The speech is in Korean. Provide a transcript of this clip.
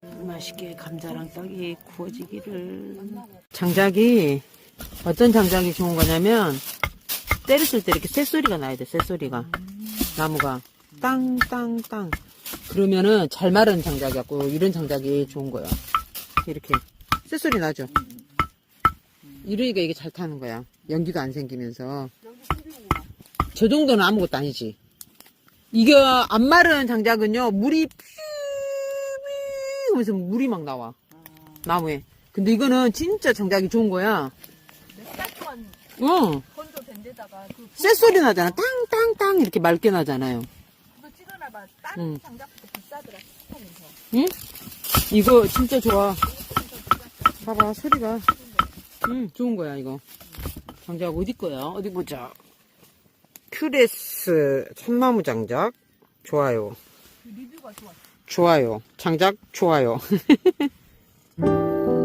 맛있게 감자랑 떡이 구워지기를. 장작이 어떤 장작이 좋은 거냐면 때렸을 때 이렇게 쇳소리가 나야 돼. 쇳소리가 나무가 땅땅땅 그러면은 잘 마른 장작이었고 이런 장작이 좋은 거야. 이렇게 쇳소리 나죠. 이러니까 이게 잘 타는 거야. 연기도 안 생기면서. 저 정도는 아무것도 아니지. 이게 안 마른 장작은요 물이 하면서 물이 막 나와 나무에. 근데 이거는 진짜 장작이 좋은 거야. 몇 달 동안 응. 건조된 데다가 그 쇳소리 나잖아. 땅땅땅 이렇게 맑게 나잖아요. 그거 찍어놔봐. 다른 응. 장작부터 비싸더라. 시판에서. 응? 이거 진짜 좋아. 봐봐 소리가. 응 좋은 거야 이거. 장작 어디 거야? 어디 보자. 큐레스 참나무 장작 좋아요. 그 리뷰가 좋았어. 좋아요. 장작 좋아요.